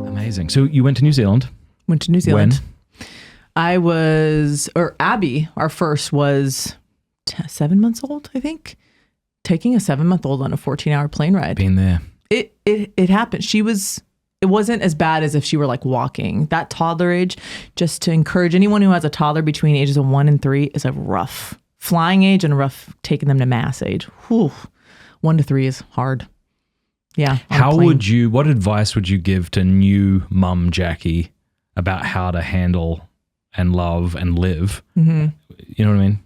Amazing. So you went to New Zealand. Went to New Zealand. When? Abby, our first, was 7 months old, I think. Taking a 7-month-old on a 14-hour plane ride. Been there. It happened. It wasn't as bad as if she were like walking. That toddler age, just to encourage anyone who has a toddler between ages of 1 and 3, is a rough flying age and a rough taking them to mass age. Whew. 1 to 3 is hard. Yeah. What advice would you give to new mum Jackie about how to handle and love and live? Mm-hmm. You know what I mean?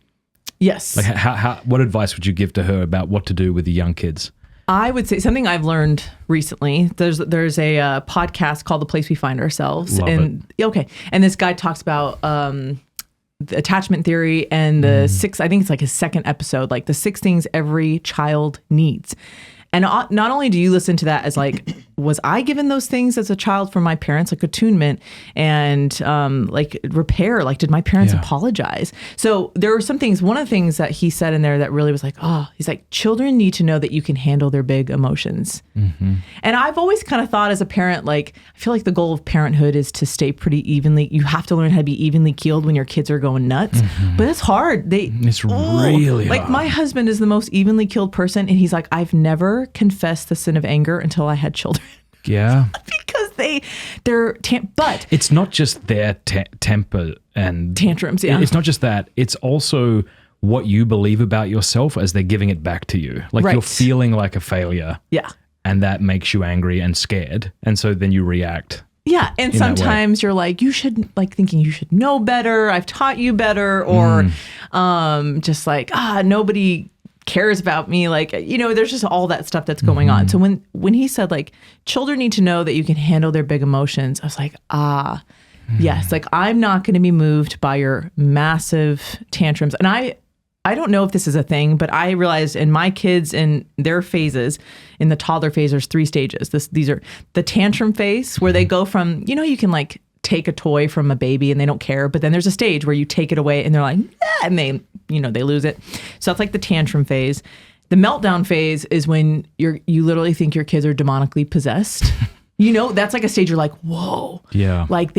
Yes. Like what advice would you give to her about what to do with the young kids? I would say something I've learned recently. There's a podcast called The Place We Find Ourselves. And this guy talks about the attachment theory and the 6, I think it's like his second episode, like the 6 things every child needs. And not only do you listen to that as like, was I given those things as a child from my parents, like attunement and like repair? Like, did my parents apologize? So there were some things. One of the things that he said in there that really was like, he's like, children need to know that you can handle their big emotions. Mm-hmm. And I've always kind of thought as a parent, like, I feel like the goal of parenthood is to stay pretty evenly. You have to learn how to be evenly keeled when your kids are going nuts. Mm-hmm. But it's hard. It's really hard. Like my husband is the most evenly keeled person. And he's like, I've never confessed the sin of anger until I had children. Yeah. Because but it's not just their temper and tantrums. Yeah. It's not just that. It's also what you believe about yourself as they're giving it back to you. Like you're feeling like a failure. Yeah. And that makes you angry and scared. And so then you react. Yeah. And sometimes you're like, thinking you should know better. I've taught you better. Or just like, nobody cares about me. Like, there's just all that stuff that's going on. So when he said like, children need to know that you can handle their big emotions, I was like, yes, like I'm not going to be moved by your massive tantrums. And I don't know if this is a thing, but I realized in my kids in their phases, in the toddler phase, there's 3 stages. These are the tantrum phase where they go from, you can like take a toy from a baby and they don't care, but then there's a stage where you take it away and they're like, and they lose it. So that's like the tantrum phase. The meltdown phase is when you literally think your kids are demonically possessed. That's like a stage you're like, whoa. Yeah. Like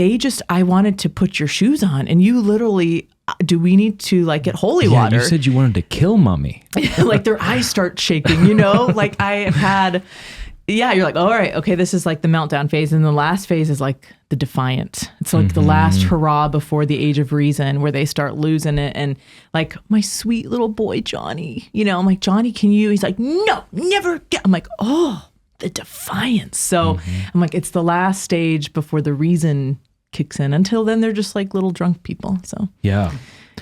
I wanted to put your shoes on and you literally, do we need to like get holy water? You said you wanted to kill mommy. Like their eyes start shaking, like I have had, you're like, all right, okay, this is like the meltdown phase. And the last phase is like the defiant. It's like the last hurrah before the age of reason where they start losing it. And like my sweet little boy, Johnny, I'm like, Johnny, can you? He's like, no, never. I'm like, oh, the defiance. So I'm like, it's the last stage before the reason kicks in. Until then, they're just like little drunk people. So yeah.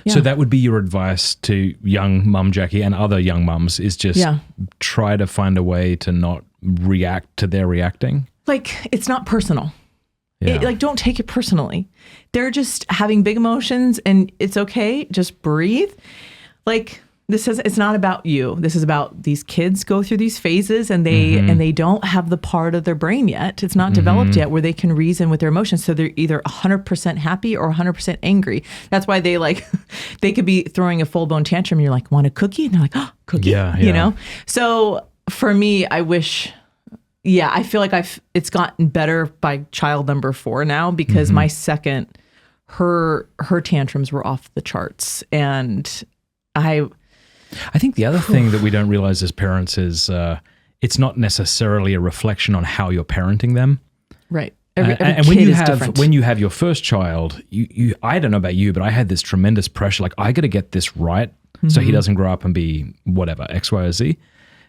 So that would be your advice to young mum Jackie and other young mums is just try to find a way to not react to their reacting. Like it's not personal. Yeah. Don't take it personally. They're just having big emotions and it's okay. Just breathe. Like it's not about you. This is about these kids go through these phases and they don't have the part of their brain yet. It's not developed yet where they can reason with their emotions. So they're either 100% happy or 100% angry. That's why they could be throwing a full blown tantrum. And you're like, want a cookie? And they're like, cookie, So for me, I wish, I feel like it's gotten better by child number 4 now because my second, her tantrums were off the charts. And I think the other thing that we don't realize as parents is it's not necessarily a reflection on how you're parenting them. Right. Every and when you have your first child, you I don't know about you, but I had this tremendous pressure. Like I got to get this right so he doesn't grow up and be whatever, X, Y, or Z.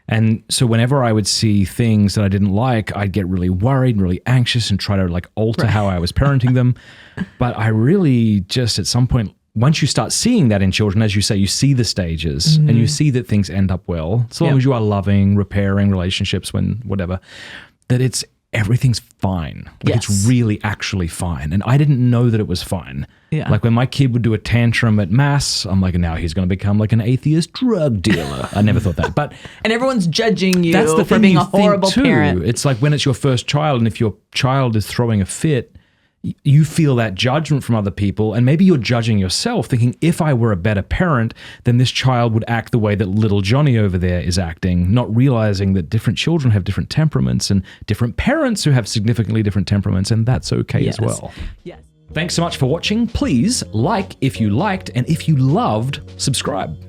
And so whenever I would see things that I didn't like, I'd get really worried, really anxious and try to like alter how I was parenting them. But I really just at some point, once you start seeing that in children, as you say, you see the stages and you see that things end up well, so long as you are loving, repairing relationships when whatever, that everything's fine. Like it's really actually fine. And I didn't know that it was fine. Yeah. Like when my kid would do a tantrum at mass, I'm like, now he's going to become like an atheist drug dealer. I never thought that. But and everyone's judging you for being a horrible parent. It's like when it's your first child and if your child is throwing a fit, you feel that judgment from other people, and maybe you're judging yourself, thinking, if I were a better parent, then this child would act the way that little Johnny over there is acting, not realizing that different children have different temperaments and different parents who have significantly different temperaments, and that's okay as well. Yes. Thanks so much for watching. Please like if you liked, and if you loved, subscribe.